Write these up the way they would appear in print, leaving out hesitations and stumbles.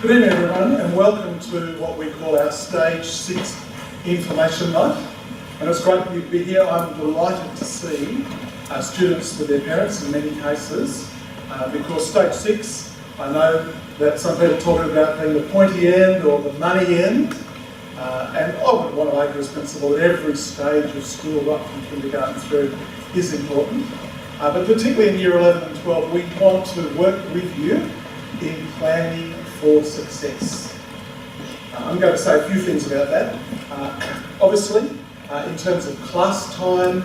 Good evening everyone and welcome to what we call our Stage 6 Information Night. And it's great to be here. I'm delighted to see students with their parents in many cases because Stage 6, I know that some people talk about being the pointy end or the money end, and I would want to argue as principle that every stage of school right from kindergarten through is important. But particularly in Year 11 and 12, we want to work with you in planning for success. I'm going to say a few things about that. Obviously, in terms of class time,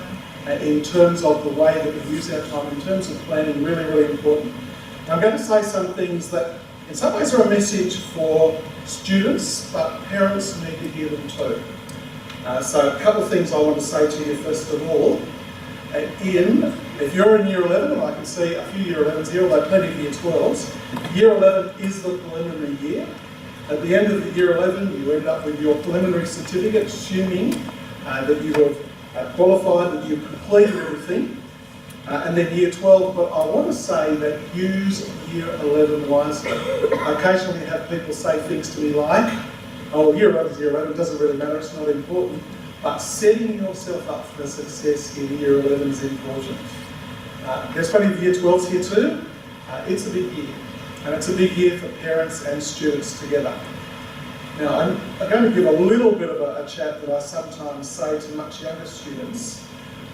in terms of the way that we use our time, in terms of planning, really, really important. I'm going to say some things that in some ways are a message for students, but parents need to hear them too. So a couple of things I want to say to you first of all. If you're in Year 11, and I can see a few Year 11s here, although plenty of Year 12s, Year 11 is the preliminary year. At the end of the Year 11, you end up with your preliminary certificate, assuming that you have qualified, that you've completed everything. And then Year 12, but I want to say that use Year 11 wisely. I occasionally have people say things to me like, oh, Year 11 is Year 11, it doesn't really matter, it's not important. But setting yourself up for success in Year 11 is important. There's plenty of Year 12s here too. It's a big year, and it's a big year for parents and students together. Now, I'm going to give a little bit of a chat that I sometimes say to much younger students,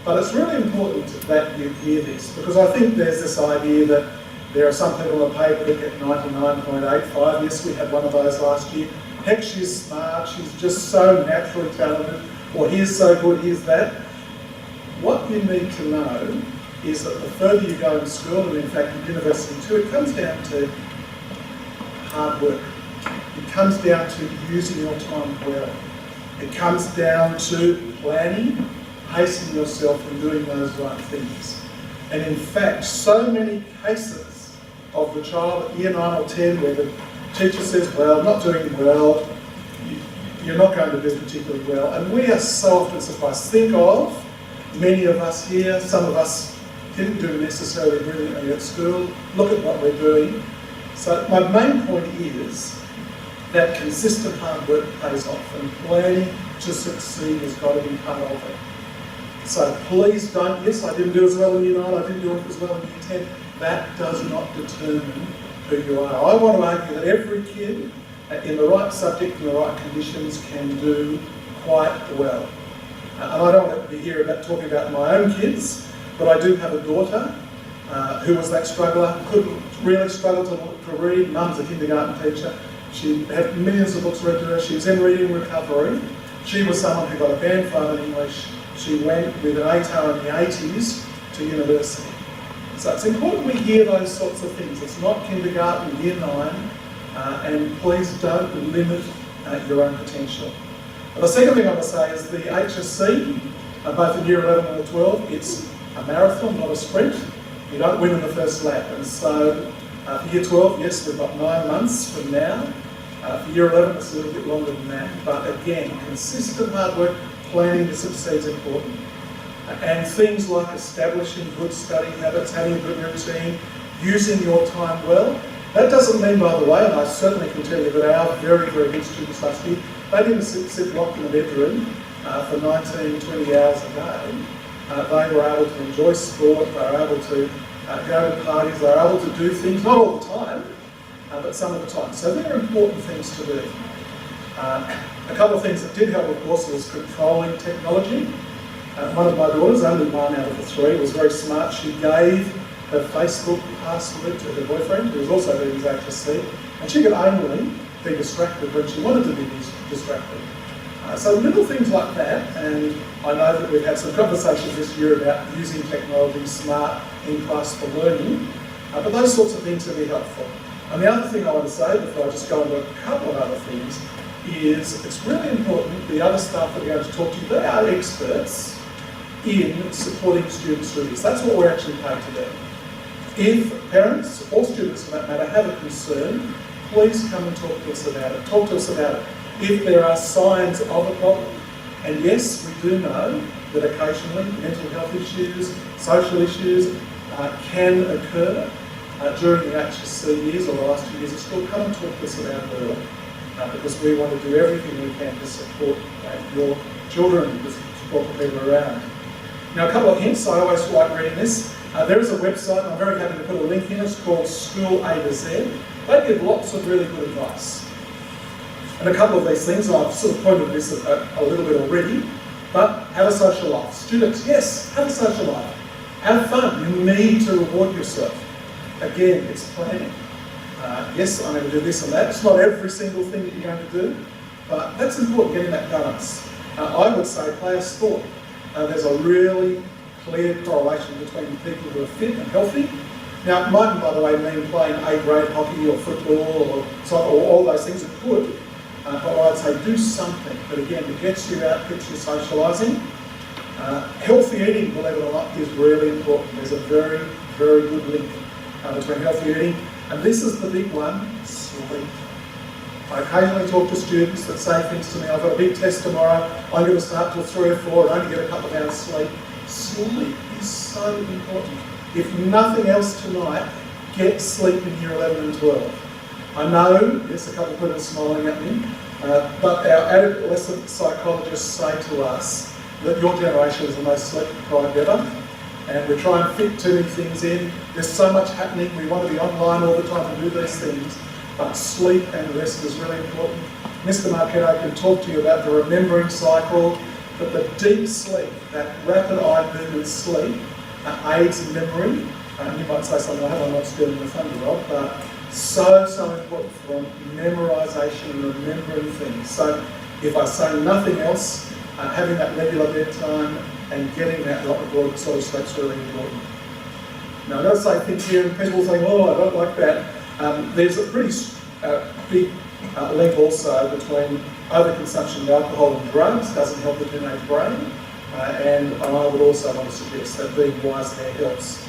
but it's really important that you hear this, because I think there's this idea that there are some people on the paper that get 99.85. Yes, we had one of those last year. Heck, she's smart, she's just so naturally talented, or here's so good, here's that. What you need to know is that the further you go in school, and in fact in university too, it comes down to hard work. It comes down to using your time well. It comes down to planning, pacing yourself and doing those right things. And in fact, so many cases of the child at Year 9 or 10 where the teacher says, well, not doing well, you're not going to do particularly well. And we are so often surprised. Think of many of us here, some of us didn't do necessarily brilliantly at school. Look at what we're doing. So my main point is that consistent hard work pays off, and planning to succeed has got to be part of it. So please don't, yes, I didn't do as well in Year 9, I didn't do as well in Year 10. That does not determine who you are. I want to argue that every kid in the right subject, in the right conditions, can do quite well. And I don't want to be here talking about my own kids, but I do have a daughter who was that struggler, couldn't really struggle to read. Mum's a kindergarten teacher. She had millions of books read to her. She was in reading recovery. She was someone who got a band 5 in English. She went with an ATAR in the 80s to university. So it's important we hear those sorts of things. It's not kindergarten, Year 9, and please don't limit your own potential. And the second thing I want to say is the HSC, both in Year 11 and 12, it's a marathon, not a sprint. You don't win in the first lap. And so for Year 12, yes, we've got 9 months from now. For Year 11, it's a little bit longer than that. But again, consistent hard work, planning to succeed is important. And things like establishing good study habits, having a good routine, using your time well. That doesn't mean, by the way, and I certainly can tell you that our very, very good students last year, they didn't sit locked in a bedroom for 19, 20 hours a day. They were able to enjoy sport, they were able to go to parties, they were able to do things, not all the time, but some of the time. So they're important things to do. A couple of things that did help, of course, was controlling technology. One of my daughters, only one out of the 3, was very smart. She gave her Facebook password to her boyfriend, who was also doing his HSC, and she could only be distracted when she wanted to be distracted. So little things like that, and I know that we've had some conversations this year about using technology smart in class for learning, but those sorts of things can be helpful. And the other thing I want to say, before I just go into a couple of other things, is it's really important, the other staff that are going to talk to you, they are experts in supporting students through this. That's what we're actually paid to do. If parents, or students for that matter, have a concern, please come and talk to us about it. Talk to us about it. If there are signs of a problem, and yes, we do know that occasionally mental health issues, social issues can occur, during the HSC years or the last 2 years of school, come and talk to us about it early. Because we want to do everything we can to support your children, to support the people around. Now, a couple of hints. I always like reading this. There is a website, and I'm very happy to put a link in. It's called School A to Z. They give lots of really good advice. And a couple of these things, I've sort of pointed this a little bit already, but have a social life. Students, yes, have a social life. Have fun. You need to reward yourself. Again, it's planning. Yes, I'm going to do this and that. It's not every single thing that you're going to do, but that's important, getting that balance. I would say play a sport. There's a really clear correlation between people who are fit and healthy. Now, it mightn't, by the way, mean playing A-grade hockey or football or soccer or all those things. It could, but I'd say do something that, again, that gets you out, gets you socialising. Healthy eating, believe it or not, is really important. There's a very, very good link between healthy eating. And this is the big one, sleep. I occasionally talk to students that say things to me, I've got a big test tomorrow, I'm going to start till 3 or 4 and only get a couple of hours sleep. Sleep is so important. If nothing else tonight, get sleep in year 11 and 12. I know, yes, a couple of people are smiling at me, but our adolescent psychologists say to us that your generation is the most sleep deprived ever. And we try and fit too many things in. There's so much happening. We want to be online all the time and do these things. But sleep and rest is really important. Mr. Marchetto can talk to you about the remembering cycle, but the deep sleep, that rapid eye movement sleep, aids in memory. You might say something like, I'm not stealing the thunder, Rob, but so important for memorisation and remembering things. So if I say nothing else, having that regular bedtime and getting that broad sort of sleep's really important. Now, I've got to say things here, and people saying, oh, I don't like that. There's a pretty big link also between overconsumption of alcohol and drugs, doesn't help the teenage brain, and I would also want to suggest that being wise there helps.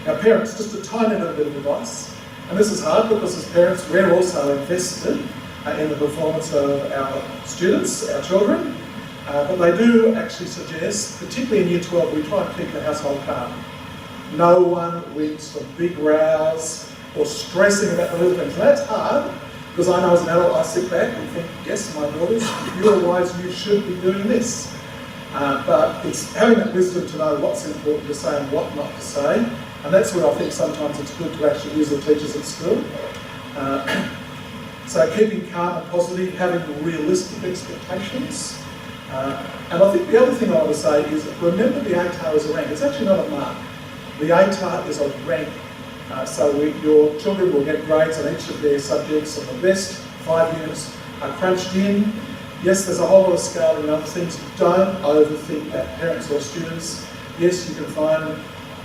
Now, parents, just a tiny little bit of advice, and this is hard because as parents we're also invested in the performance of our students, our children. But they do actually suggest, particularly in Year 12, we try and keep the household calm. No one wins from big rows or stressing about the little things. And that's hard, because I know as an adult I sit back and think, yes, my daughters, if you're wise, you should be doing this. But it's having that wisdom to know what's important to say and what not to say. And that's where I think sometimes it's good to actually use the teachers at school. So keeping calm and positive, having realistic expectations. And I think the other thing I want to say is, remember the ATAR is a rank. It's actually not a mark. The ATAR is a rank. So your children will get grades on each of their subjects, and the best 5 units are crunched in. Yes, there's a whole lot of scaling and other things. Don't overthink that, parents or students. Yes, you can find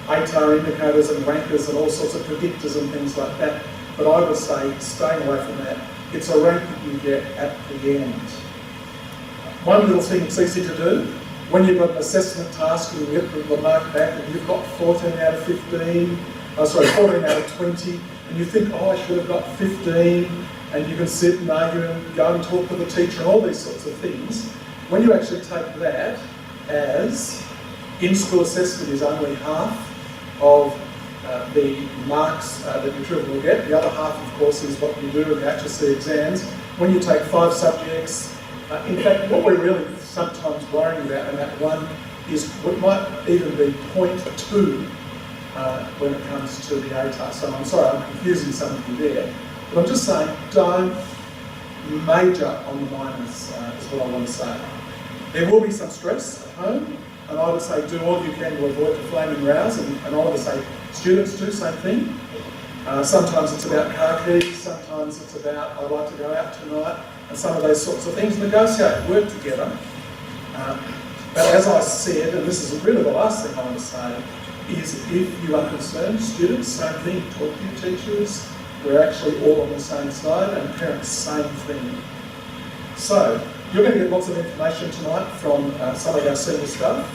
ATAR indicators and rankers and all sorts of predictors and things like that. But I would say, staying away from that. It's a rank that you get at the end. One little thing it's easy to do, when you've got an assessment task and you get the mark back and you've got 14 out of 15, 14 out of 20, and you think, oh, I should have got 15, and you can sit and argue and go and talk to the teacher and all these sorts of things. When you actually take that as in-school assessment is only half of the marks that your children will get. The other half, of course, is what you do in the HSC exams. When you take 5 subjects, in fact, what we're really sometimes worrying about in that one is what might even be 0.2 when it comes to the ATAR. So I'm sorry, I'm confusing some of you there. But I'm just saying, don't major on the minors, is what I want to say. There will be some stress at home, and I would say do all you can to avoid the flaming rows, and I would say students do, same thing. Sometimes it's about car keys, sometimes it's about, I'd like to go out tonight, and some of those sorts of things. Negotiate, work together. But as I said, and this is really the last thing I want to say, is if you are concerned, students, same thing, talk to your teachers. We're actually all on the same side, and parents, same thing. So, you're going to get lots of information tonight from some of our senior staff.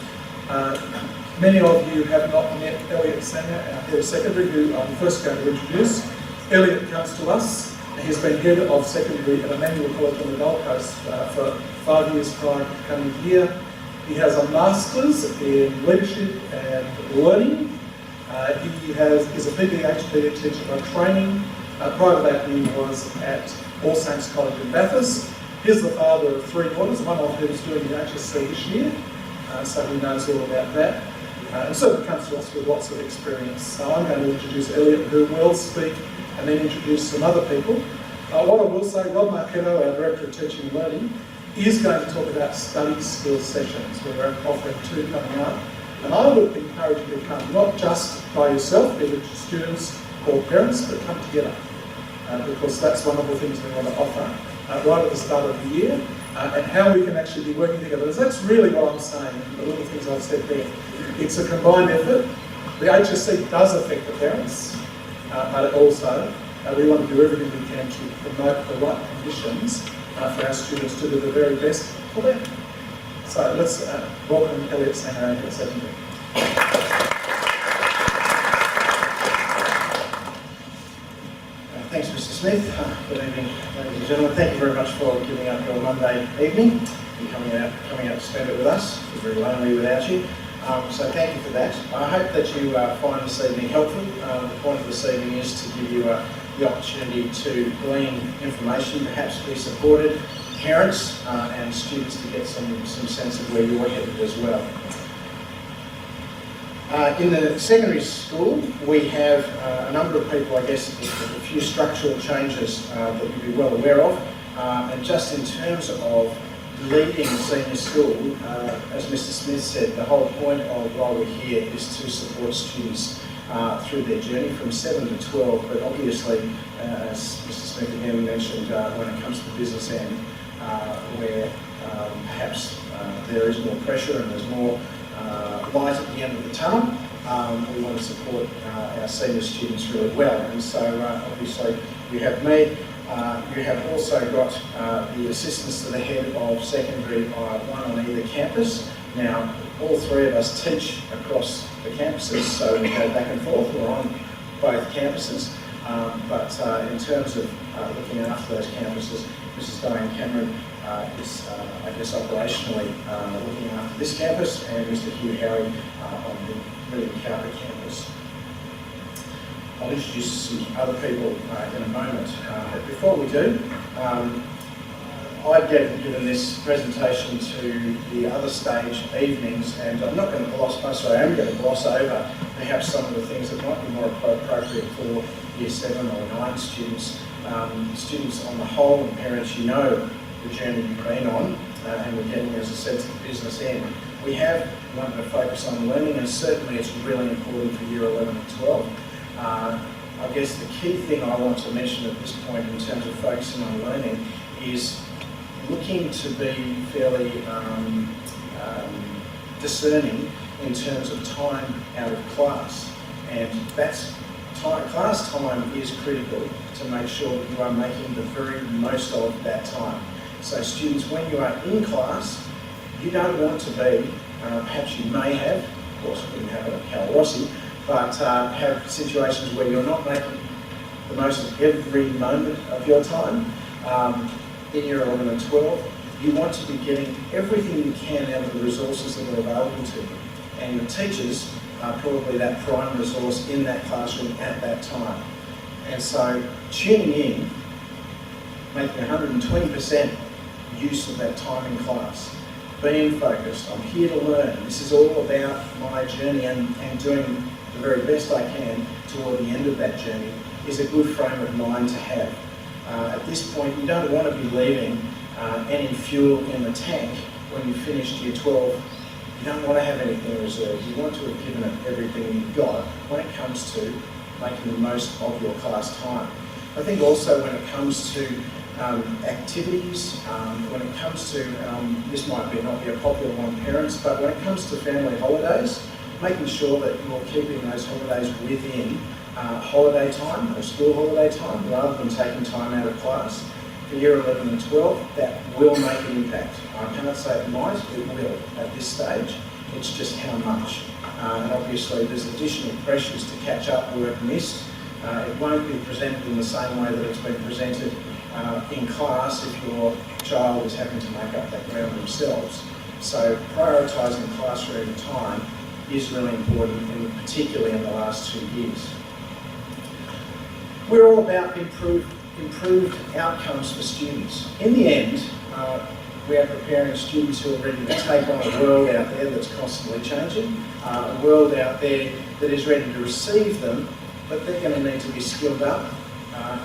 Many of you have not met Elliot Sanger, our head of secondary, who I'm first going to introduce. Elliot comes to us. He's been head of secondary at Emmanuel College on the Gold Coast for 5 years prior to coming here. He has a Master's in Leadership and Learning, He is a PBHP teacher by training. Prior to that, he was at All Saints College in Bathurst. He's the father of 3 daughters, one of whom is doing the HSC this year, so he knows all about that. And certainly comes to us with lots of experience. So I'm going to introduce Elliot, who will speak, and then introduce some other people. What I will say, Rob Marchetto, our Director of Teaching and Learning, is going to talk about study skills sessions. We're offering 2 coming up. And I would encourage you to come, not just by yourself, either students or parents, but come together. Because that's one of the things we want to offer right at the start of the year, and how we can actually be working together. Because that's really what I'm saying, the little things I've said there. It's a combined effort. The HSC does affect the parents, but it also, we want to do everything we can to promote the right conditions for our students to do the very best for them. So let's welcome Elliot Sanger into the session. Thanks, Mr. Smith. Good evening, ladies and gentlemen. Thank you very much for giving up your Monday evening and coming out to spend it with us. We're very lonely without you. So thank you for that. I hope that you find this evening helpful. The point of this evening is to give you the opportunity to glean information, perhaps be supported, parents and students to get some sense of where you're headed as well. In the secondary school, we have a number of people, I guess, a few structural changes that you'll be well aware of. And just in terms of leading senior school, as Mr. Smith said, the whole point of why we're here is to support students through their journey from 7 to 12, but obviously, as Mr. Smith again mentioned, when it comes to the business end, where perhaps there is more pressure and there's more light at the end of the tunnel, we want to support our senior students really well. And so obviously you have me, you have also got the assistants to the head of secondary, one on either campus. Now, all 3 of us teach across the campuses, so we go back and forth, we're on both campuses. But in terms of looking after those campuses, Mrs. Diane Cameron is, I guess, operationally looking after this campus, and Mr. Hugh Howie on the William Cowper campus. I'll introduce some other people in a moment. But before we do, I've given this presentation to the other stage evenings, and I'm not going to gloss over perhaps some of the things that might be more appropriate for Year 7 or 9 students. Students on the whole, and parents, you know the journey you've been on, and we're getting, as I said, to the business end. We have wanted to focus on learning, and certainly it's really important for Year 11 and 12. I guess the key thing I want to mention at this point in terms of focusing on learning is looking to be fairly discerning in terms of time out of class, and that's class time is critical to make sure that you are making the very most of that time. So students, when you are in class, you don't want to be, perhaps you may have, of course we didn't have a Kalawasi, but have situations where you're not making the most of every moment of your time. In Year 11 and 12, you want to be getting everything you can out of the resources that are available to you. And the teachers are probably that prime resource in that classroom at that time. And so tuning in, making 120% use of that time in class, being focused, I'm here to learn, this is all about my journey, and doing the very best I can toward the end of that journey is a good frame of mind to have. At this point, you don't want to be leaving any fuel in the tank when you've finished Year 12. You don't want to have anything reserved. You want to have given it everything you've got when it comes to making the most of your class time. I think also when it comes to activities, when it comes to, this might not be a popular one with parents, but when it comes to family holidays, making sure that you're keeping those holidays within holiday time or school holiday time rather than taking time out of class. For Year 11 and 12, that will make an impact. I cannot say it might, it will at this stage. It's just how much. And obviously there's additional pressures to catch up work missed. It won't be presented in the same way that it's been presented in class if your child is having to make up that ground themselves. So prioritising classroom time is really important, and particularly in the last 2 years. We're all about improved outcomes for students. In the end, we are preparing students who are ready to take on a world out there that's constantly changing, a world out there that is ready to receive them, but they're going to need to be skilled up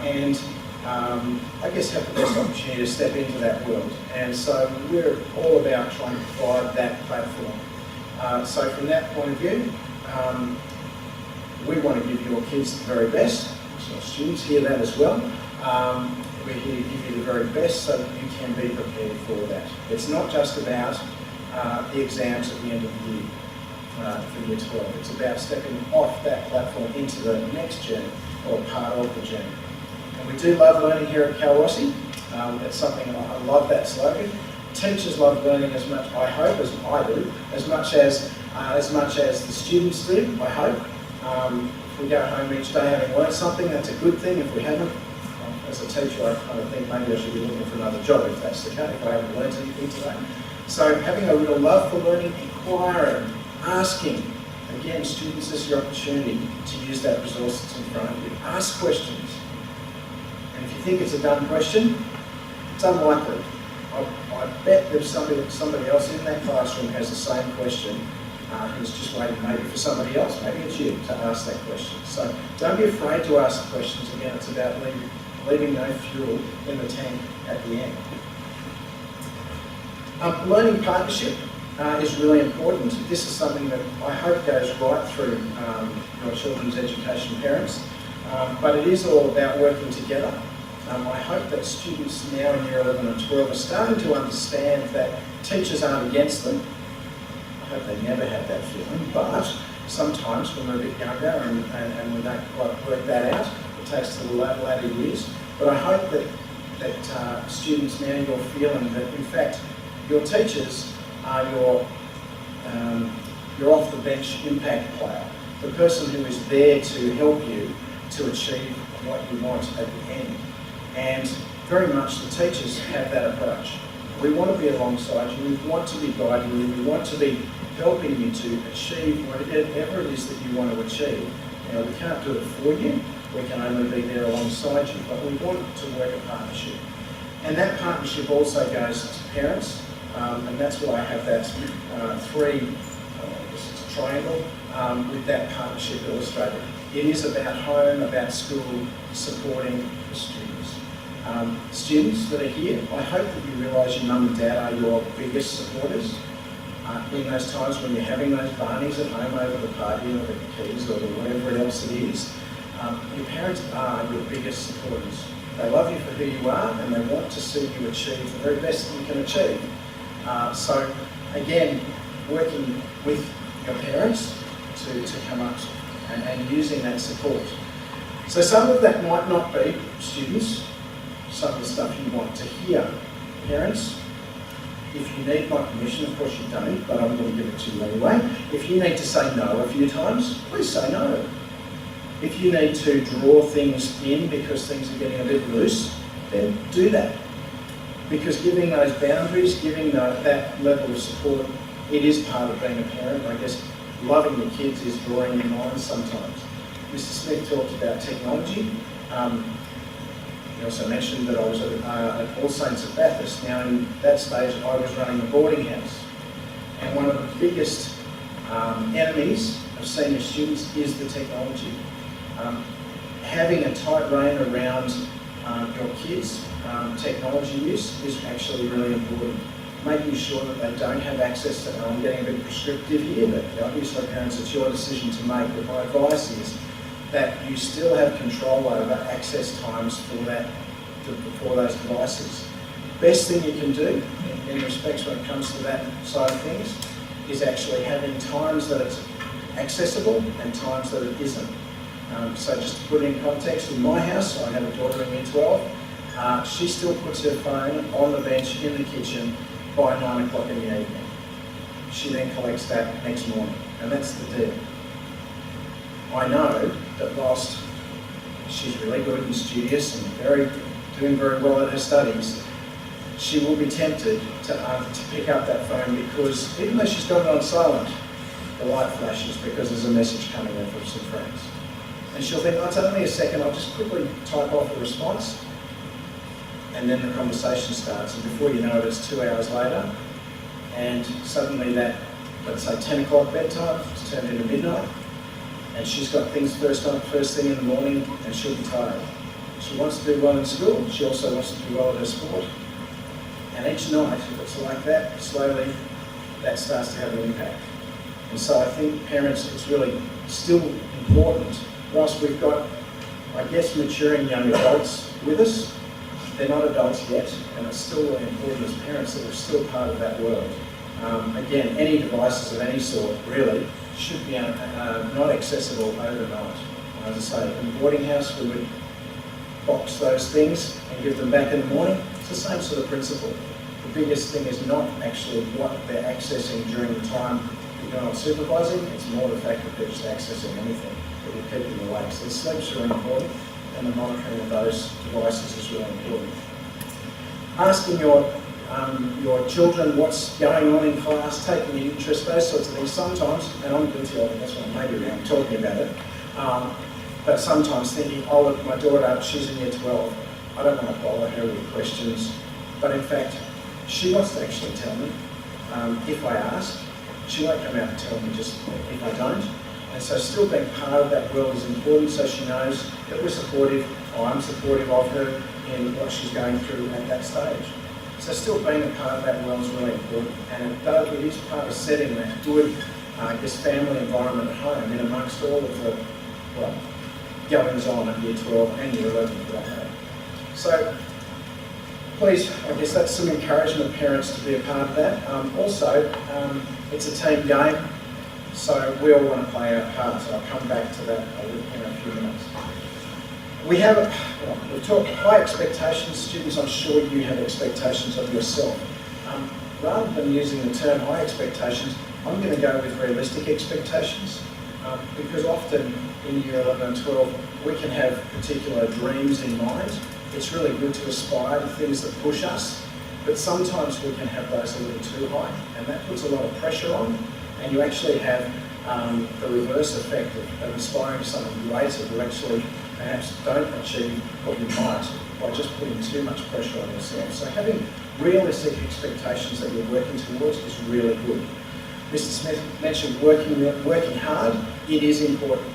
and I guess have the best opportunity to step into that world. And so we're all about trying to provide that platform. So from that point of view, we want to give your kids the very best. So students hear that as well. We're here to give you the very best so that you can be prepared for that. It's not just about the exams at the end of the year for Year 12. It's about stepping off that platform into the next journey, or part of the journey. And we do love learning here at Cal Rossi. It's something, I love that slogan. Teachers love learning as much, I hope, as I do, as much as the students do, I hope. If we go home each day having learned something, that's a good thing. If we haven't, as a teacher, I kind of think maybe I should be looking for another job if that's the case, if I haven't learned anything today. So having a real love for learning, inquiring, asking. Again, students, this is your opportunity to use that resource that's in front of you. Ask questions. And if you think it's a dumb question, it's unlikely. I bet there's somebody else in that classroom has the same question who's just waiting maybe for somebody else. Maybe it's you to ask that question. So don't be afraid to ask questions. Again, it's about leaving no fuel in the tank at the end. Learning partnership is really important. This is something that I hope goes right through your children's education parents, but it is all about working together. I hope that students now in Year 11 and 12 are starting to understand that teachers aren't against them. I hope they never have that feeling, but sometimes when we're a bit younger and we don't quite work that out, it takes to the latter years. But I hope that students now you're feeling that in fact your teachers are your off-the-bench impact player, the person who is there to help you to achieve what you want at the end. And very much the teachers have that approach. We want to be alongside you, we want to be guiding you, we want to be helping you to achieve whatever it is that you want to achieve. Now, we can't do it for you, we can only be there alongside you, but we want to work a partnership. And that partnership also goes to parents, and that's why I have that it's a triangle with that partnership illustrated. It is about home, about school, supporting the students. Students that are here, I hope that you realise your mum and dad are your biggest supporters. In those times when you're having those barneys at home over the party or the keys or whatever else it is, your parents are your biggest supporters. They love you for who you are and they want to see you achieve the very best that you can achieve. So again, working with your parents to come up and using that support. So some of that might not be students, some of the stuff you want to hear. Parents, if you need my permission, of course you don't, but I'm going to give it to you anyway. If you need to say no a few times, please say no. If you need to draw things in because things are getting a bit loose, then do that. Because giving those boundaries, giving that level of support, it is part of being a parent. I guess loving your kids is drawing in lines sometimes. Mr. Smith talked about technology. He also mentioned that I was at All Saints at Bathurst. Now in that stage I was running a boarding house. And one of the biggest enemies of senior students is the technology. Having a tight rein around your kids' technology use is actually really important. Making sure that they don't have access to, I'm getting a bit prescriptive here, but obviously parents, it's your decision to make. But my advice is that you still have control over access times for those devices. Best thing you can do in respects when it comes to that side of things is actually having times that it's accessible and times that it isn't. So just to put it in context, in my house, I have a daughter in Year 12, she still puts her phone on the bench in the kitchen by 9 o'clock in the evening. She then collects that next morning, and that's the deal. I know that whilst she's really good and studious and doing very well at her studies, she will be tempted to pick up that phone because even though she's got it on silent, the light flashes because there's a message coming in from some friends. And she'll think, oh, it's only a second, I'll just quickly type off a response. And then the conversation starts, and before you know it, it's 2 hours later, and suddenly that, let's say 10 o'clock bedtime, it's turned into midnight, and she's got things first thing in the morning, and she'll be tired. She wants to do well in school, she also wants to do well at her sport, and each night, if it's like that, slowly, that starts to have an impact. And so I think parents, it's really still important, whilst we've got, I guess, maturing young adults with us, they're not adults yet, and it's still really important as parents that we're still part of that world. Again, any devices of any sort, really, should be not accessible overnight. As I say, in boarding house, we would box those things and give them back in the morning. It's the same sort of principle. The biggest thing is not actually what they're accessing during the time you're not supervising, it's more the fact that they're just accessing anything that will keep them awake. So the sleep's really important, and the monitoring of those devices is really important. Asking your children what's going on in class, taking an interest, those sorts of things. Sometimes, and I'm guilty of it, that's why maybe I'm talking about it, but sometimes thinking, oh look, my daughter, she's in year 12, I don't want to bother her with questions, but in fact, she wants to actually tell me. If I ask, she won't come out and tell me just if I don't. And so still being part of that world is important, so she knows that we're supportive, or I'm supportive of her in what she's going through at that stage. So still being a part of that world is really important, and it is part of setting that good, family environment at home in amongst all of the, goings on at year 12 and year 11 for that matter. So please, I guess that's some encouragement parents to be a part of that. Also, it's a team game, so we all want to play our part, so I'll come back to that in a few minutes. We've talked high expectations. Students, I'm sure you have expectations of yourself. Rather than using the term high expectations, I'm going to go with realistic expectations, because often in year 11 and 12, we can have particular dreams in mind. It's really good to aspire to things that push us, but sometimes we can have those a little too high, and that puts a lot of pressure on, and you actually have the reverse effect of aspiring to something greater to actually perhaps don't achieve what you might by just putting too much pressure on yourself. So having realistic expectations that you're working towards is really good. Mr. Smith mentioned working hard. It is important.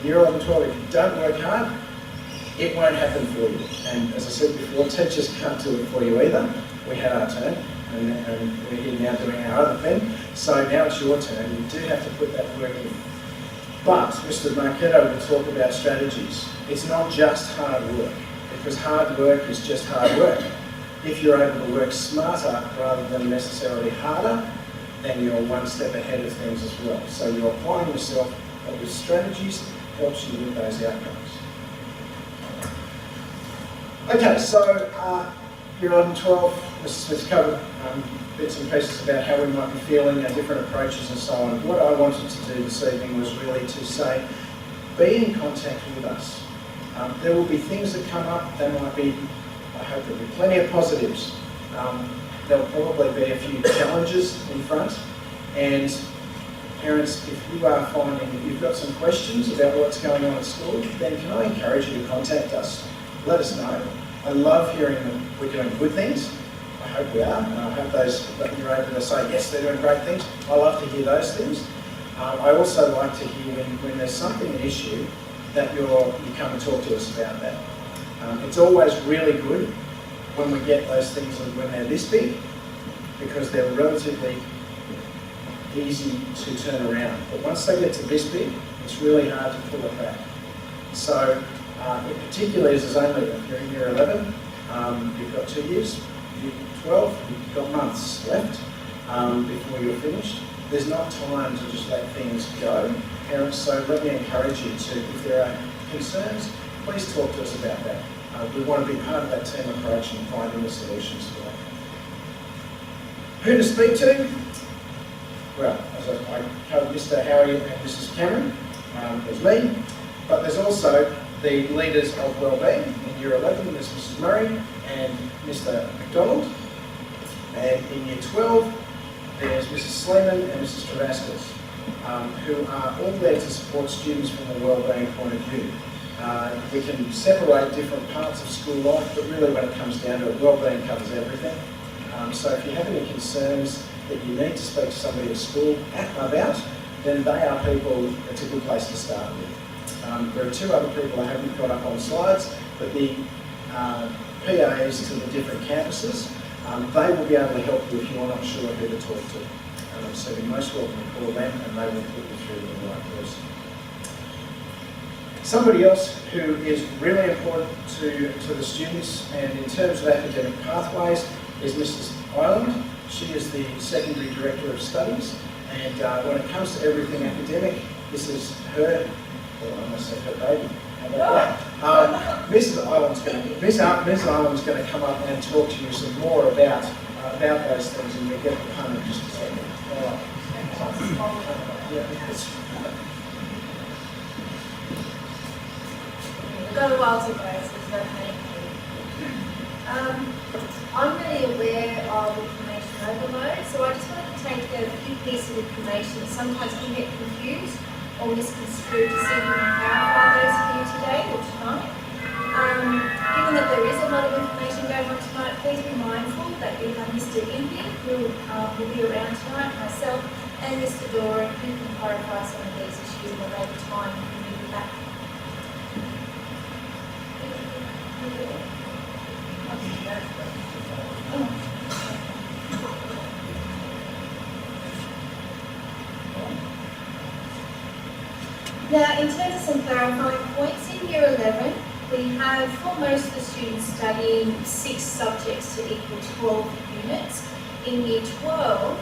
In year 11, 12, if you don't work hard, it won't happen for you. And as I said before, teachers can't do it for you either. We had our turn, and we're here now doing our other thing. So now it's your turn. You do have to put that work in. But Mr. Marchetto will talk about strategies. It's not just hard work, because hard work is just hard work. If you're able to work smarter rather than necessarily harder, then you're one step ahead of things as well. So you're applying yourself, but with strategies helps you with those outcomes. Okay, so year 11, 12, Mr. Smith's covered bits and pieces about how we might be feeling, different approaches and so on. What I wanted to do this evening was really to say, be in contact with us. There will be things that come up. There might be, I hope there'll be plenty of positives. There'll probably be a few challenges in front. And parents, if you are finding that you've got some questions about what's going on at school, then can I encourage you to contact us? Let us know. I love hearing that we're doing good things. I hope we are, and I hope that you're able to say, yes, they're doing great things. I love to hear those things. I also like to hear when there's something, an issue, that you come and talk to us about that. It's always really good when we get those things when they're this big, because they're relatively easy to turn around. But once they get to this big, it's really hard to pull it back. So, particularly as if you're in year 11, you've got 2 years. Year 12, you've got months left before you're finished. There's not time to just let things go, parents, so let me encourage you to, if there are concerns, please talk to us about that. We want to be part of that team approach and finding the solutions for that. Who to speak to? Well, as I covered Mr. Howie and Mrs. Cameron, there's me, but there's also the leaders of wellbeing in year 11, there's Mrs. Murray and Mr. McDonald, and in year 12, there's Mrs. Sleeman and Mrs. Travascus. who are all there to support students from a wellbeing point of view. We can separate different parts of school life, but really when it comes down to it, wellbeing covers everything. So if you have any concerns that you need to speak to somebody at school about, then they are people, it's a good place to start with. There are two other people I haven't got up on slides, but the PAs to the different campuses, they will be able to help you if you're not sure who to talk to. So you're most welcome to call them and they will put you through to the right person. Somebody else who is really important to the students and in terms of academic pathways is Mrs. Ireland. She is the Secondary Director of Studies, and when it comes to everything academic, this is her, well, I must say her baby. How about that? Mrs. Ireland's going to come up and talk to you some more about those things, and you'll get the pun in just a second. All right. We've got a while to go, so there's no panic. I'm really aware of information overload, so I just wanted to take a few pieces of information that sometimes can get confused or misconstrued to see if we can clarify those for you today or tonight. Given that there is a lot of information going on tonight, please be mindful that we have Mr. Impey, who will be around tonight, myself, and Mr. Doran, who can clarify some of these issues at a later time if we need that. Now, in terms of some clarifying points, in Year 11, we have, for most of the students, studying 6 subjects to equal 12 units. In Year 12,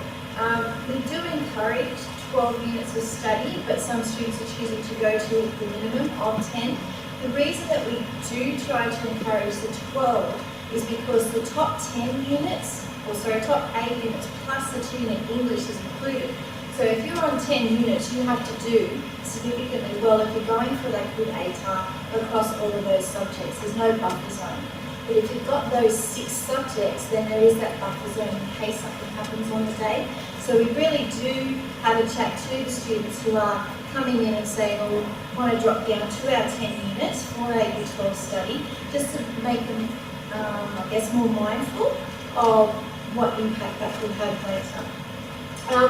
we do encourage 12 units of study, but some students are choosing to go to the minimum of 10. The reason that we do try to encourage the 12 is because the top 10 units, top 8 units plus the 2 unit English is included. So if you're on 10 units, you have to do significantly well if you're going for that good ATAR across all of those subjects. There's no buffer zone. But if you've got those 6 subjects, then there is that buffer zone in case something happens on the day. So we really do have a chat to the students who are coming in and saying, oh, we want to drop down to our 10 units for our Year 12 study, just to make them, more mindful of what impact that will have later.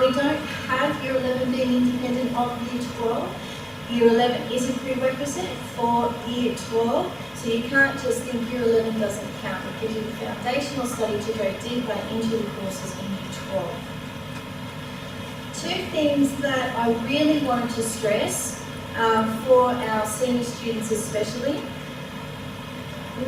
We don't have Year 11 being independent of Year 12. Year 11 is a prerequisite for Year 12, so you can't just think Year 11 doesn't count. It gives you the foundational study to go deeper into the courses in Year 12. 2 things that I really wanted to stress for our senior students especially.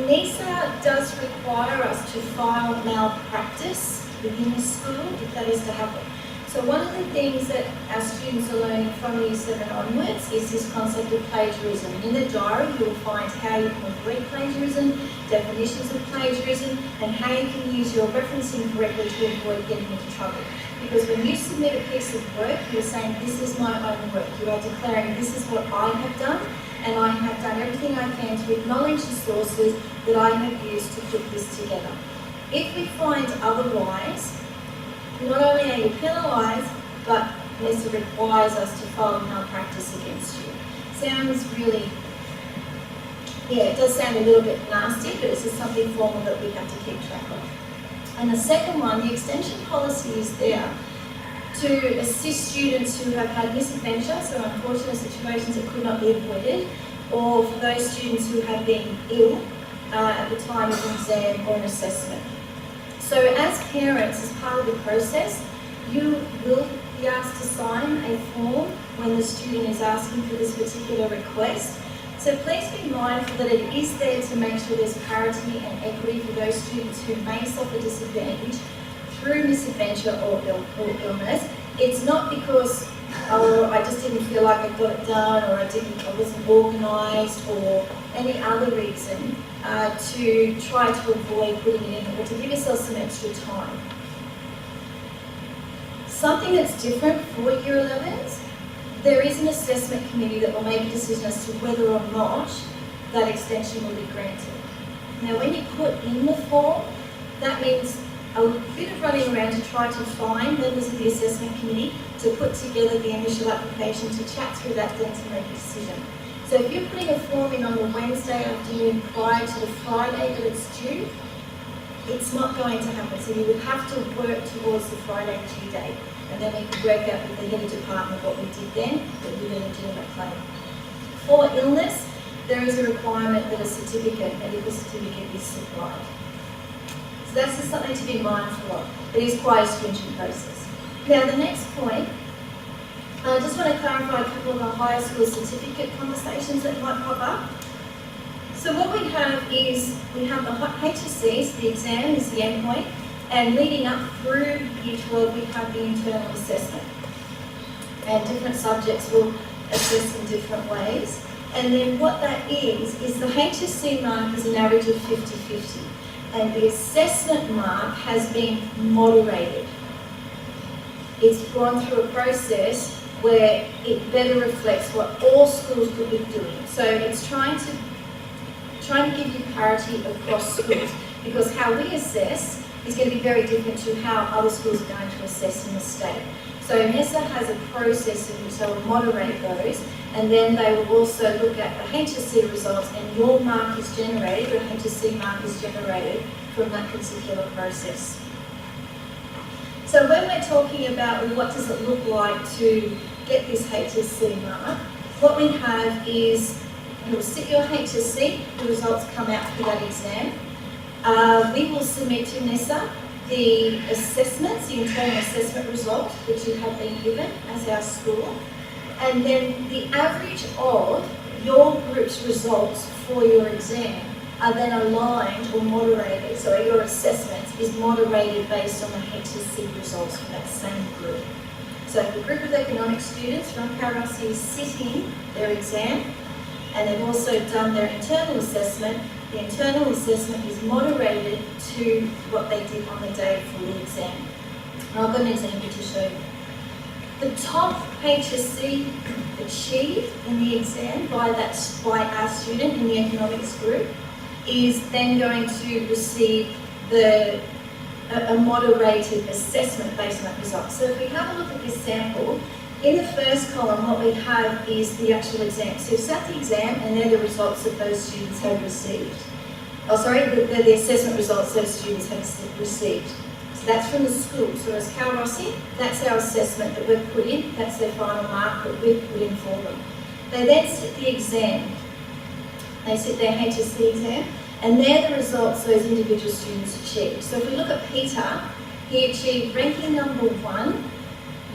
NISA does require us to file malpractice within the school if that is to happen. So one of the things that our students are learning from Year 7 onwards is this concept of plagiarism. In the diary you will find how you can avoid plagiarism, definitions of plagiarism, and how you can use your referencing correctly to avoid getting into trouble. Because when you submit a piece of work, you're saying this is my own work. You are declaring this is what I have done, and I have done everything I can to acknowledge the sources that I have used to put this together. If we find otherwise, not only are you penalised, but NISA requires us to file malpractice against you. Sounds really, it does sound a little bit nasty, but it's just something formal that we have to keep track of. And the second one, the extension policy is there to assist students who have had misadventure, so unfortunate situations that could not be avoided, or for those students who have been ill at the time of an exam or an assessment. So as parents, as part of the process, you will be asked to sign a form when the student is asking for this particular request. So please be mindful that it is there to make sure there's parity and equity for those students who may suffer disadvantage through misadventure or illness. It's not because, oh, I just didn't feel like I got it done, or I wasn't organised, or any other reason to try to avoid putting it in, or to give yourself some extra time. Something that's different for Year 11s, there is an assessment committee that will make a decision as to whether or not that extension will be granted. Now when you put in the form, that means a bit of running around to try to find members of the assessment committee to put together the initial application, to chat through that, then to make a decision. So if you're putting a form in on the Wednesday afternoon prior to the Friday that it's due, it's not going to happen. So you would have to work towards the Friday due date, and then we could work out with the head of department what we did then, that we're going to do that claim. For illness, there is a requirement that a medical certificate is supplied. So that's just something to be mindful of. It is quite a stringent process. Now the next point, I just want to clarify a couple of the higher school certificate conversations that might pop up. So what we have is, we have the HSCs, the exam is the endpoint, and leading up through Year 12 we have the internal assessment. And different subjects will assess in different ways. And then what that is the HSC mark is an average of 50-50. And the assessment mark has been moderated. It's gone through a process where it better reflects what all schools could be doing. So it's trying to give you parity across schools, because how we assess is going to be very different to how other schools are going to assess in the state. So NESA has a process in which they will moderate those, and then they will also look at the HSC results, and your mark is generated, or HSC mark is generated from that particular process. So when we're talking about, well, what does it look like to get this HSC mark, what we have is, you'll sit your HSC, the results come out for that exam. We will submit to NESA the assessments, the internal assessment results that you have been given as our school, and then the average of your group's results for your exam are then aligned or moderated, so your assessment is moderated based on the HSC results for that same group. So if the group of economics students from Kaurasi is sitting their exam, and they've also done their internal assessment, the internal assessment is moderated to what they did on the day for the exam. And I've got an example to show you. The top HSC achieved in the exam by our student in the economics group is then going to receive a moderated assessment based on that result. So if we have a look at this sample, in the first column what we have is the actual exam. So we've sat the exam and they're the results that those students have received. They're the assessment results those students have received. So that's from the school. So as Kaurasi, that's our assessment that we've put in, that's their final mark that we've put in for them. They then sit the exam. They sit their HSC exam, and they're the results those individual students achieved. So if we look at Peter, he achieved ranking number 1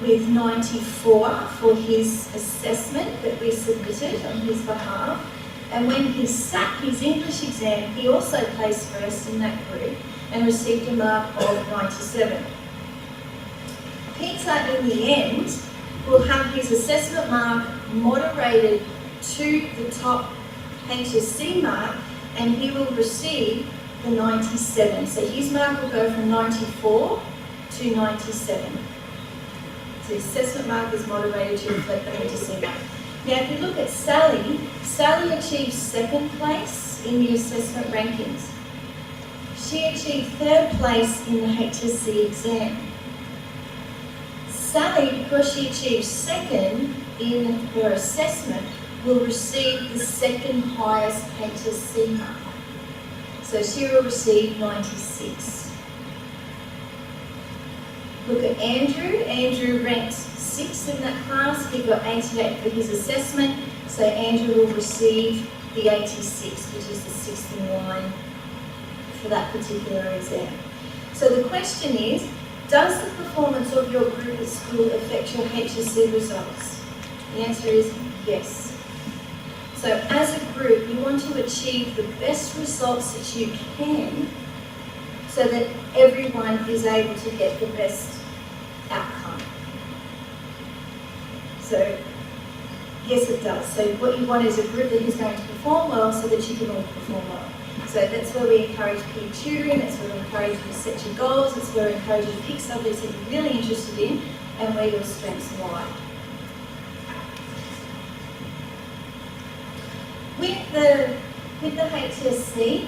with 94 for his assessment that we submitted on his behalf. And when he sat his English exam, he also placed first in that group and received a mark of 97. Peter, in the end, will have his assessment mark moderated to the top HSC mark, and he will receive the 97. So his mark will go from 94 to 97. So the assessment mark is moderated to reflect the HSC mark. Now if you look at Sally, Sally achieved 2nd place in the assessment rankings. She achieved 3rd place in the HSC exam. Sally, because she achieved 2nd in her assessment, will receive the 2nd highest HSC mark. So she will receive 96. Look at Andrew. Andrew ranked 6th in that class. He got 88 for his assessment. So Andrew will receive the 86, which is the 6th in line for that particular exam. So the question is, does the performance of your group at school affect your HSC results? The answer is yes. So as a group, you want to achieve the best results that you can so that everyone is able to get the best outcome. So yes, it does. So what you want is a group that is going to perform well so that you can all perform well. So that's where we encourage peer tutoring, that's where we encourage you to set your goals, that's where we encourage you to pick subjects that you're really interested in and where your strengths lie. With the HSC,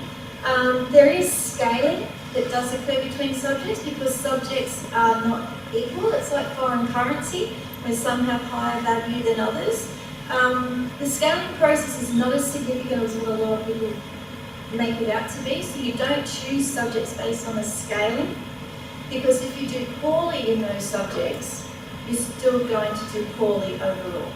there is scaling that does occur between subjects because subjects are not equal. It's like foreign currency, where some have higher value than others. The scaling process is not as significant as what a lot of people make it out to be, so you don't choose subjects based on the scaling, because if you do poorly in those subjects, you're still going to do poorly overall.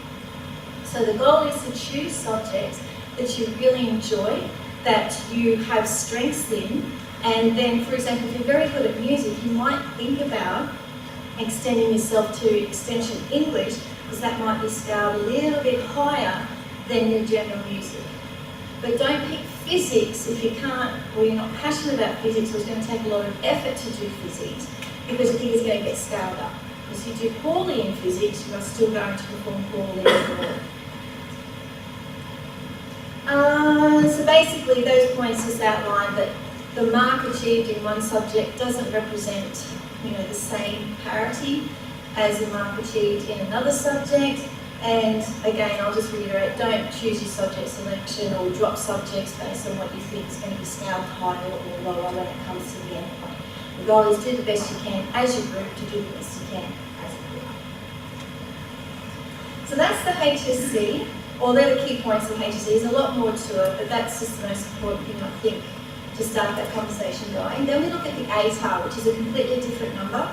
So the goal is to choose subjects that you really enjoy, that you have strengths in, and then, for example, if you're very good at music, you might think about extending yourself to Extension English, because that might be scaled a little bit higher than your general music. But don't pick physics if you can't, or you're not passionate about physics, or it's going to take a lot of effort to do physics, because you think it's going to get scaled up. Because if you do poorly in physics, you are still going to perform poorly overall. So basically, those points just outline that the mark achieved in one subject doesn't represent, the same parity as the mark achieved in another subject. And again, I'll just reiterate, don't choose your subject selection or drop subjects based on what you think is going to be scaled higher or lower when it comes to the end point. The goal is do the best you can as your group to do the best you can as a group. So that's the HSC, or they're the key points of HSC. There's a lot more to it, but that's just the most important thing, I think, to start that conversation going. Then we look at the ATAR, which is a completely different number.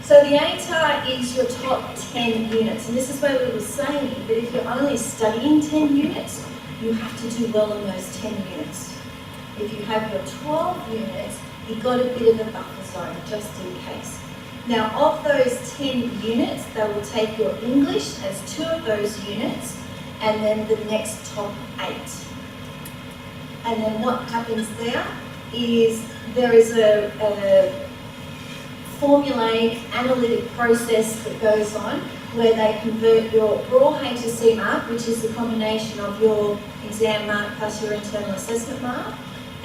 So the ATAR is your top 10 units, and this is where we were saying that if you're only studying 10 units, you have to do well in those 10 units. If you have your 12 units, you've got a bit of a buffer zone, just in case. Now, of those 10 units, they will take your English as 2 of those units, and then the next top 8. And then what happens there is there is a formulaic analytic process that goes on where they convert your raw HSC mark, which is the combination of your exam mark plus your internal assessment mark,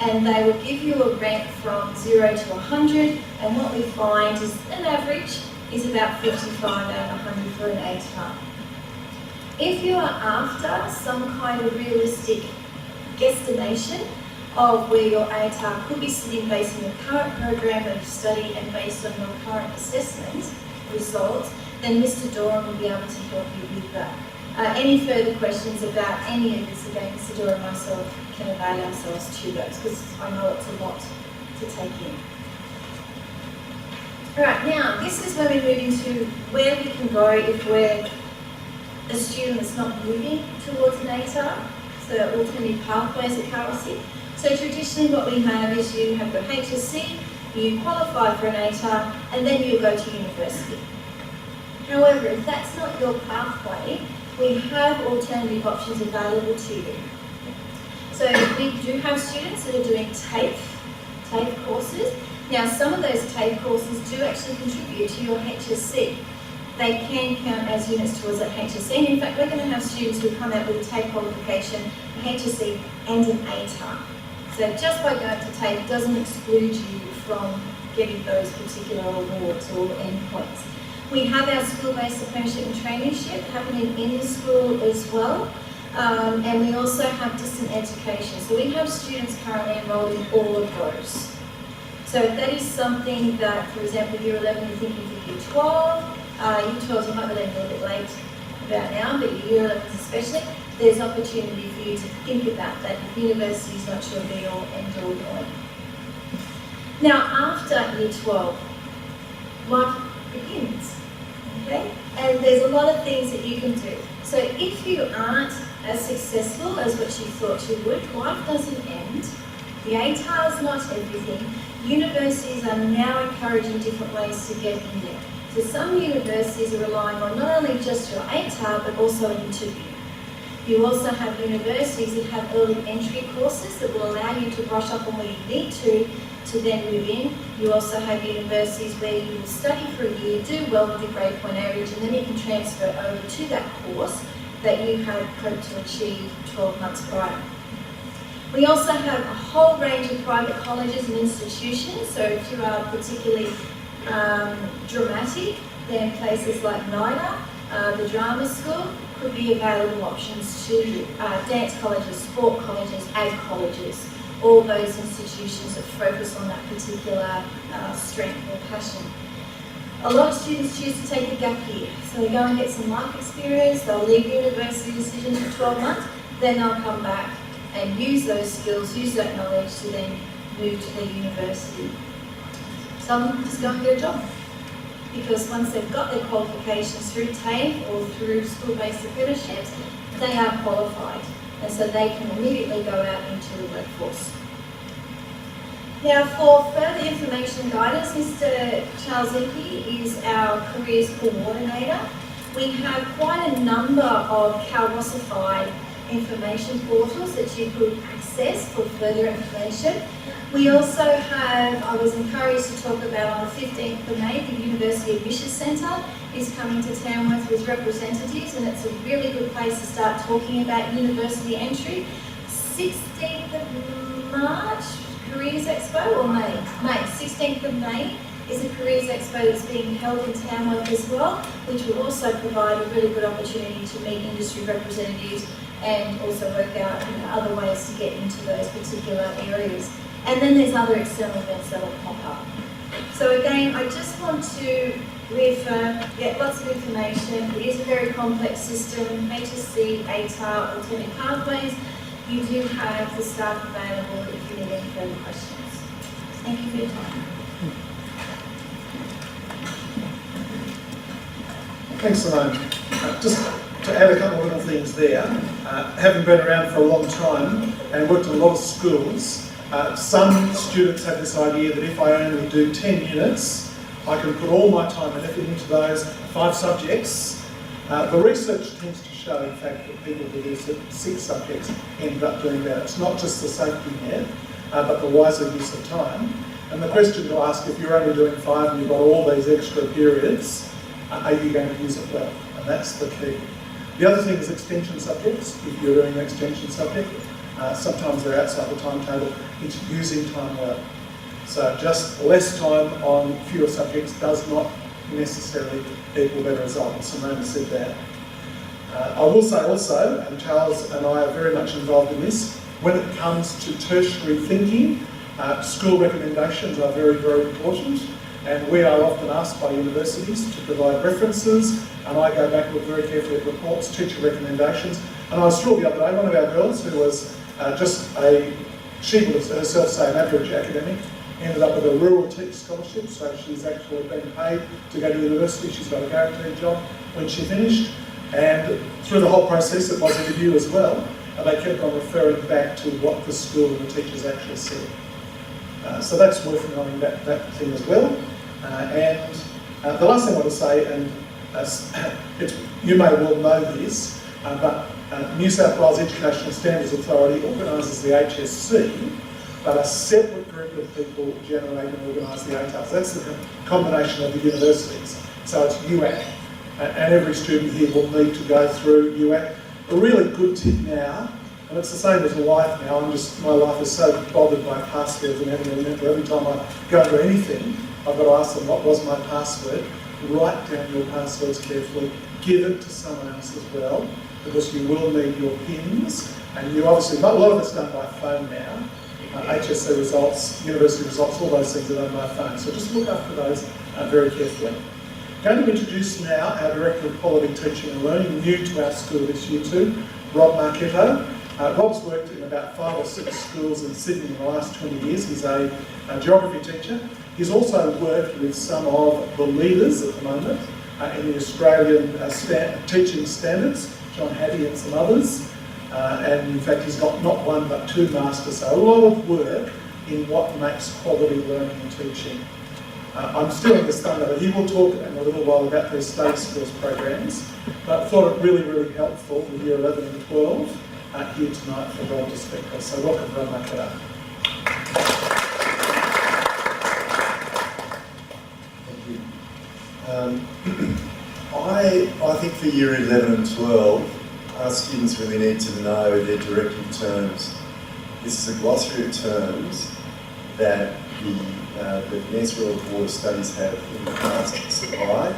and they will give you a rank from 0 to 100, and what we find is an average is about 55 out of 100 for an ATAR. If you are after some kind of realistic guesstimation of where your ATAR could be sitting based on your current program of study and based on your current assessment results, then Mr. Doran will be able to help you with that. Any further questions about any of this, again, Mr. Doran and myself can avail ourselves to those, because I know it's a lot to take in. Alright, now this is where we move into where we can go if we're a student that's not moving towards an ATAR, so alternative pathways at Carlsea. So traditionally what we have is you have your HSC, you qualify for an ATAR, and then you go to university. However, if that's not your pathway, we have alternative options available to you. So we do have students that are doing TAFE courses. Now some of those TAFE courses do actually contribute to your HSC. They can count as units towards that HSC. And in fact, we're going to have students who come out with a TAFE qualification, a HSC and an ATAR. So just by going to TAFE doesn't exclude you from getting those particular awards or endpoints. We have our school-based apprenticeship and traineeship happening in the school as well. And we also have distant education. So we have students currently enrolled in all of those. So if that is something that, for example, year 11, you're thinking for year 12, year 12 you might be a little bit late about now, but year 11 especially, there's opportunity for you to think about that if university is not your be-all, end-all point. Now, after year 12, life begins, okay? And there's a lot of things that you can do. So if you aren't as successful as what you thought you would, life doesn't end. The ATAR is not everything. Universities are now encouraging different ways to get in there. So some universities are relying on not only just your ATAR, but also an interview. You also have universities that have early entry courses that will allow you to brush up on where you need to then move in. You also have universities where you will study for a year, do well with your grade point average, and then you can transfer over to that course that you had hoped to achieve 12 months prior. We also have a whole range of private colleges and institutions, so if you are particularly dramatic, then places like NIDA, the drama school, could be available options to you. Dance colleges, sport colleges, ag colleges. all those institutions that focus on that particular strength or passion. A lot of students choose to take a gap year, so they go and get some life experience, they'll leave university decisions for 12 months, then they'll come back and use those skills, use that knowledge to then move to their university. Some of them just go and get a job, because once they've got their qualifications through TAFE or through school-based apprenticeships, they are qualified, and so they can immediately go out into the workforce. Now, for further information and guidance, Mr. Charles Impey is our careers coordinator. We have quite a number of CalRossified information portals that you could access for further information. We also have, I was encouraged to talk about on the 15th of May, the University Admissions Centre is coming to Tamworth with representatives, and it's a really good place to start talking about university entry. 16th of March, Careers Expo, or May? May, 16th of May is a Careers Expo that's being held in Tamworth as well, which will also provide a really good opportunity to meet industry representatives and also work out other ways to get into those particular areas. And then there's other external events that will pop up. So again, I just want to reaffirm, lots of information. It is a very complex system, HSC, ATAR, alternate pathways. You do have the staff available if you need any further questions. Thank you for your time. Thanks, Simone. Just to add a couple of little things there, having been around for a long time and worked in a lot of schools, some students have this idea that if I only do 10 units, I can put all my time and effort into those 5 subjects. The research tends to show, in fact, that people who do 6 subjects end up doing that. It's not just the safety net, but the wiser use of time. And the question to ask, if you're only doing 5 and you've got all these extra periods, are you going to use it well? And that's the key. The other thing is extension subjects. If you're doing an extension subject, sometimes they're outside the timetable. It's using time well. So just less time on fewer subjects does not necessarily equal better result, and Simone said that. I will say also, and Charles and I are very much involved in this, when it comes to tertiary thinking, school recommendations are very, very important, and we are often asked by universities to provide references, and I go back and look very carefully at reports, teacher recommendations. And I was thrilled the other day, one of our girls who was she would herself say an average academic, ended up with a rural teach scholarship, so she's actually been paid to go to university. She's got a guaranteed job when she finished, and through the whole process it was a review as well, and they kept on referring back to what the school and the teachers actually said. So that's worth knowing that thing as well. And the last thing I want to say, and you may well know this, but New South Wales Educational Standards Authority organises the HSC, but a separate group of people generate and organise the ATARs. That's the combination of the universities. So it's UAC, and every student here will need to go through UAC. A really good tip now, and it's the same as life now, my life is so bothered by passwords and having to remember every time I go into anything, I've got to ask them what was my password. Write down your passwords carefully, give it to someone else as well, because you will need your PINs, and you obviously, a lot of it's done by phone now. HSC results, university results, all those things are done by phone. So just look after those very carefully. Going to introduce now our Director of Quality Teaching and Learning, new to our school this year too, Rob Marchetto. Rob's worked in about 5 or 6 schools in Sydney in the last 20 years. He's a geography teacher. He's also worked with some of the leaders at the moment in the Australian teaching standards, John Hattie and some others. And in fact, he's got not 1 but 2 masters, so a lot of work in what makes quality learning and teaching. I'm still in this thunder, but he will talk in a little while about their state skills programs, but I thought it really, really helpful with year 11 and 12 here tonight for Rob to speak to us. So welcome, Rob Marchetto. Thank you. I think for year 11 and 12, our students really need to know their directive terms. This is a glossary of terms that the Peninsula Board of Studies have in the past supplied.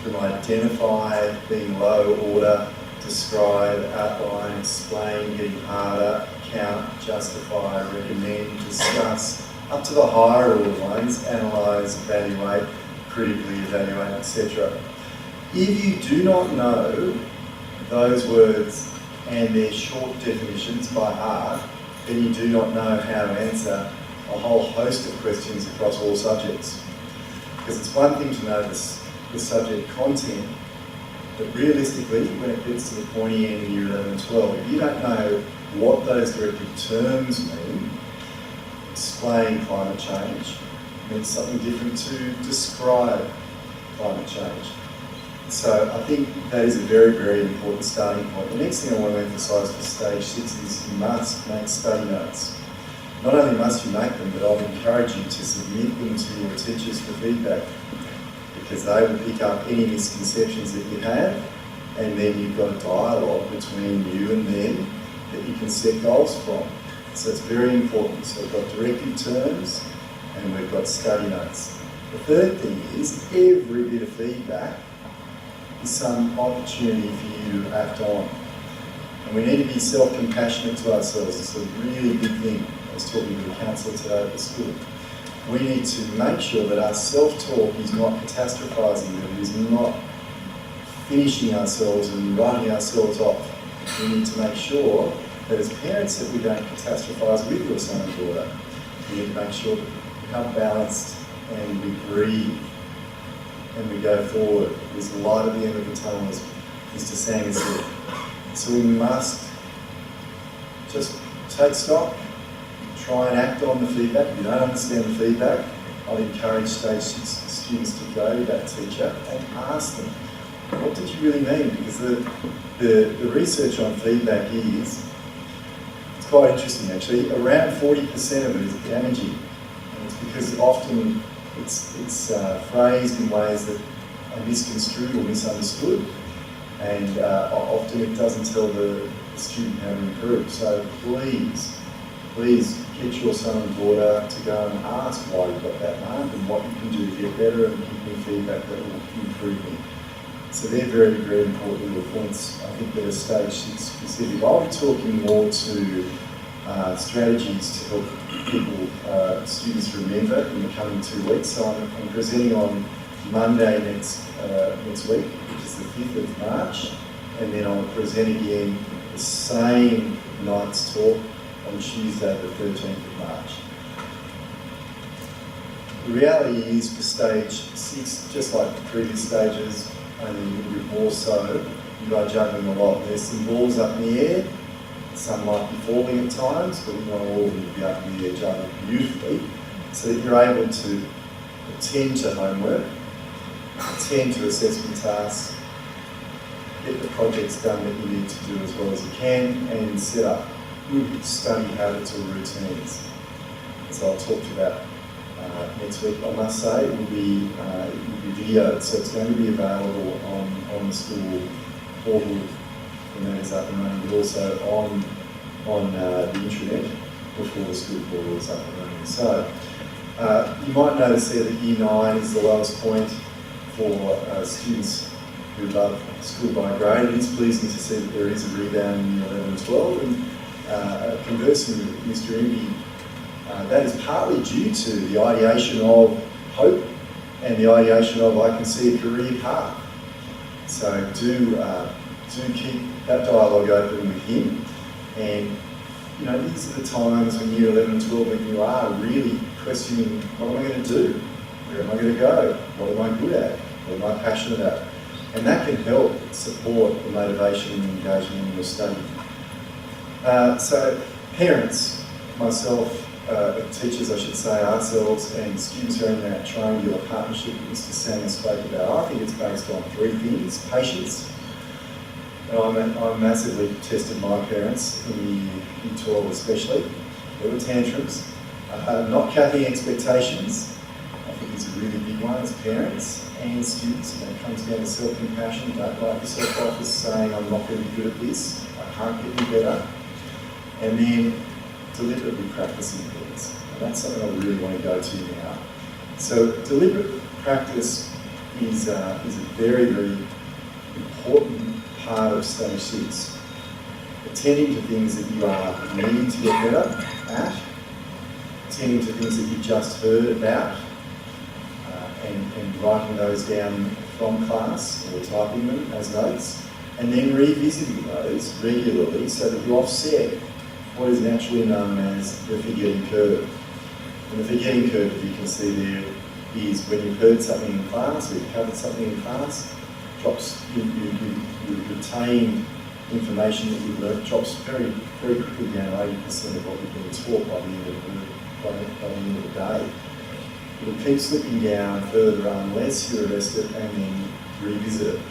From identify, being low order, describe, outline, explain, getting harder, count, justify, recommend, discuss, up to the higher order ones, analyse, evaluate, critically evaluate, etc. If you do not know those words and their short definitions by heart, then you do not know how to answer a whole host of questions across all subjects. Because it's one thing to know the subject content, but realistically, when it gets to the pointy end in year 11 and 12, if you don't know what those directive terms mean, explain climate change means something different to describe climate change. So I think that is a very, very important starting point. The next thing I want to emphasise for stage 6 is you must make study notes. Not only must you make them, but I'll encourage you to submit them to your teachers for feedback, because they will pick up any misconceptions that you have, and then you've got a dialogue between you and them that you can set goals from. So it's very important. So we've got directive terms and we've got study notes. The third thing is every bit of feedback is some opportunity for you to act on. And we need to be self-compassionate to ourselves. It's a really big thing. I was talking to the counsellor today at the school. We need to make sure that our self-talk is not catastrophising, that it is not finishing ourselves and writing ourselves off. We need to make sure that as parents that we don't catastrophise with your son and daughter. We need to make sure that we become balanced and we breathe and we go forward. There's light at the end of the tunnel, as Mr. Sanders said. So we must just take stock, try and act on the feedback. If you don't understand the feedback, I'd encourage stage 6 students to go to that teacher and ask them, what did you really mean? Because the research on feedback is, it's quite interesting actually, around 40% of it is damaging. And it's because often it's phrased in ways that are misconstrued or misunderstood, and often it doesn't tell the student how to improve. So please get your son and daughter to go and ask why you got that mark and what you can do to get better, and give me feedback that will improve me. So they're very, very important little points, I think, that are stage 6 specific. I'll be talking more to strategies to help people, students remember in the coming 2 weeks. So I'm presenting on Monday next week, which is the 5th of March, and then I'll present again the same night's talk on Tuesday the 13th of March. The reality is for stage 6, just like the previous stages, only a little bit more so, you are juggling a lot. There's some balls up in the air, some might be falling at times, but we want all of them to be up in the air juggling beautifully, so that you're able to attend to homework, attend to assessment tasks, get the projects done that you need to do as well as you can, and set up good study habits or routines. So I'll talk to that next week. I must say it will be videoed, so it's going to be available on the school portal when that is up and running, but also on the intranet before the school portal is up and running. So you might notice there that Year 9 is the lowest point for students who love school by grade. It is pleasing to see that there is a rebound in Year 11 and 12, and conversing with Mr. Imby, that is partly due to the ideation of hope and the ideation of I can see a career path. So do keep that dialogue open with him, and these are the times when Year 11 and 12 when you are really questioning, what am I going to do? Where am I going to go? What am I good at? What am I passionate at? And that can help support the motivation and engagement in your study. So parents, myself, teachers I should say, ourselves, and students who are in that triangular partnership that Mr. Sanders spoke about, I think it's based on 3 things. Patience. And I massively tested my parents in Year 12 especially. There were tantrums. Not capping expectations, I think it's a really big one as parents and students. It comes down to self-compassion. Don't write yourself off as saying, I'm not going to be good at this, I can't get any better. And then deliberately practicing things. And that's something I really want to go to now. So deliberate practice is a very, very important part of stage 6. The attending to things that you are needing to get better at, attending to things that you've just heard about, and writing those down from class or typing them as notes, and then revisiting those regularly so that you offset what is naturally known as the forgetting curve. And the forgetting curve, as you can see there, is when you've heard something in class or you've covered something in class, you've retained information that you've learned, drops very, very quickly down 80% of what you've been taught by the end of the day. It'll keep slipping down further unless you arrest it and then revisit it.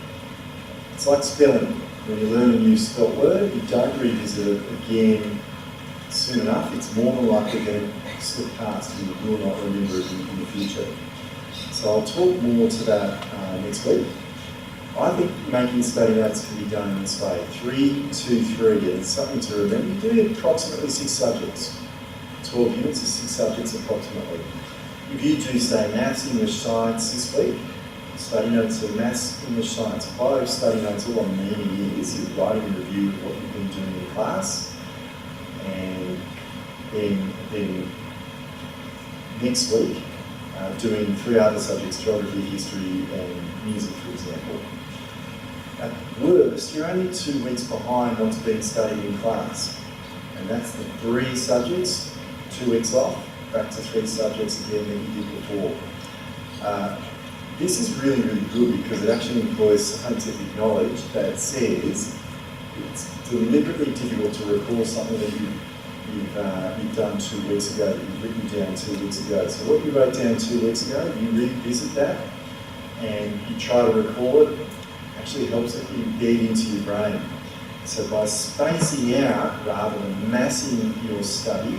It's like spelling. When you learn a new spelt word, you don't revisit it again soon enough. It's more than likely going to slip past and you will not remember it in the future. So I'll talk more to that next week. I think making study notes can be done in this way. 3, 2, 3, and it's something to remember. You do approximately 6 subjects. 12 units is 6 subjects approximately. If you do, say, maths, English, science this week, study notes of maths, English, science. By study notes, all I'm meaning is you're writing a review of what you've been doing in class, and then next week, doing 3 other subjects, geography, history, and music, for example. At worst, you're only 2 weeks behind what's being studied in class. And that's the 3 subjects, 2 weeks off, back to 3 subjects again that you did before. This is really, really good because it actually employs scientific knowledge that says it's deliberately difficult to recall something that you've done 2 weeks ago, that you've written down 2 weeks ago. So what you wrote down 2 weeks ago, you revisit that and you try to recall it, actually helps it embed into your brain. So by spacing out rather than massing your study,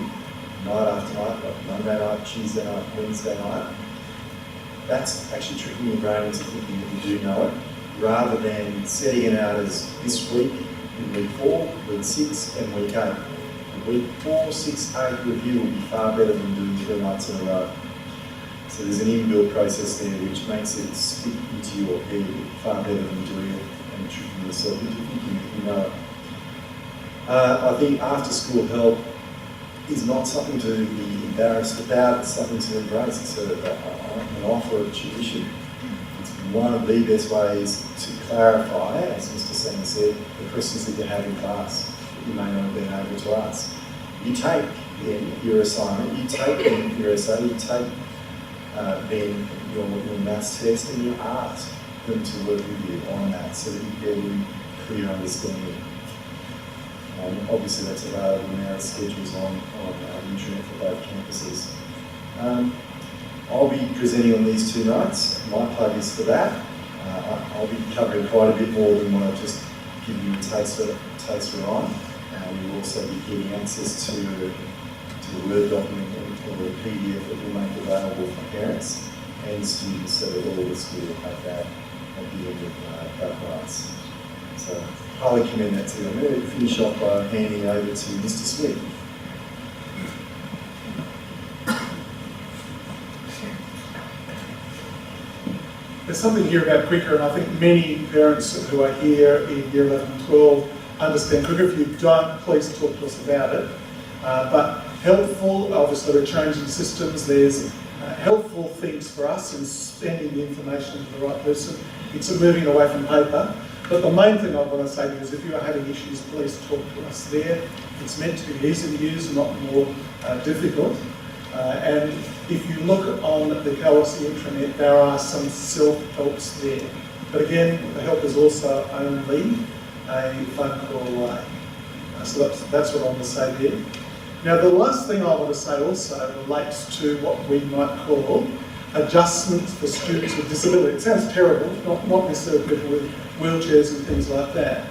night after night, like Monday night, Tuesday night, Wednesday night, that's actually tricking your brain into thinking that you do know it, rather than setting it out as this week, in week 4, week 6, and week 8. Week 4, 6, 8 review will be far better than doing 3 nights in a row. So there's an inbuilt process there which makes it stick into your head far better than doing it and tricking yourself into thinking that you know it. I think after school help is not something to be embarrassed about, it's something to embrace. It's an offer of tuition. It's one of the best ways to clarify, as Mr. Singh said, the questions that you have in class that you may not have been able to ask. You take then your assignment, you take then your essay, you take then your maths test, and you ask them to work with you on that so that you get a really clear understanding. Obviously that's available now, the schedule's on the internet for both campuses. I'll be presenting on these 2 nights. My plug is for that. I'll be covering quite a bit more than what I've just given you a taster on. We'll also be giving access to the Word document or a PDF that we'll make available for parents and students so that all of the school will have that at the end of both nights. So highly commend that to you. I'm going to finish off by handing over to Mr. Smith. There's something here about Quicker, and I think many parents who are here in Year 11 and 12 understand Quicker. If you don't, please talk to us about it. But helpful, obviously we're changing systems. There's helpful things for us in sending the information to the right person. It's moving away from paper. But the main thing I want to say to you is if you are having issues, please talk to us there. It's meant to be easy to use, not more difficult. And if you look on the KLC intranet, there are some self-helps there. But again, the help is also only a phone call away. So that's what I want to say there. Now the last thing I want to say also relates to what we might call adjustments for students with disability. It sounds terrible, not necessarily people with wheelchairs and things like that.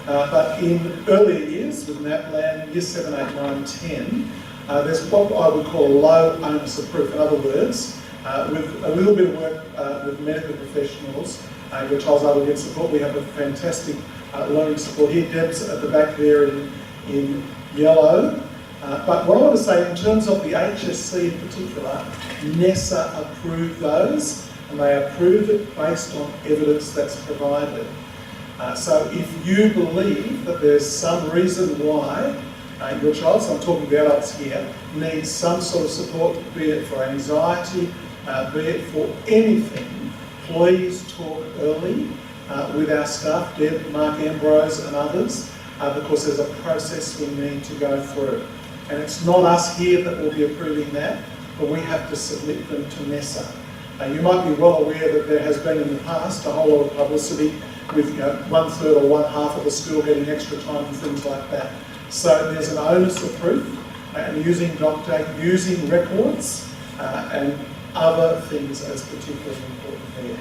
But in earlier years, with NAPLAN, year 7, 8, 9, 10, there's what I would call low onus of proof. In other words, with a little bit of work with medical professionals, your child's able to get support. We have a fantastic learning support here. Deb's at the back there in yellow. But what I want to say in terms of the HSC in particular, NESA approved those, and they approved it based on evidence that's provided. So if you believe that there's some reason why your child, so I'm talking to adults here, needs some sort of support, be it for anxiety, be it for anything, please talk early with our staff, Deb, Mark Ambrose and others, because there's a process we need to go through. And it's not us here that will be approving that, but we have to submit them to NESA. You might be well aware that there has been in the past a whole lot of publicity with 1/3 or 1/2 of the school getting extra time and things like that. So there's an onus of proof, and using DocDate, using records, and other things as particularly important there.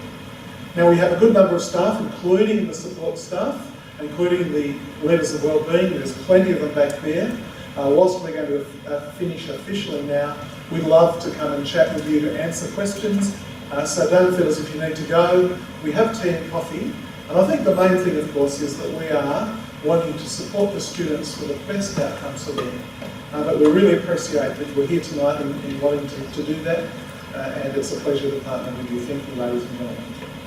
Now we have a good number of staff, including the support staff, including the leaders of wellbeing. There's plenty of them back there. Whilst we're going to finish officially now, we'd love to come and chat with you to answer questions. So don't feel as if you need to go. We have tea and coffee. And I think the main thing, of course, is that we are wanting to support the students for the best outcomes for them. But we really appreciate that we're here tonight in wanting to do that. And it's a pleasure to partner with you. Thank you, ladies and gentlemen.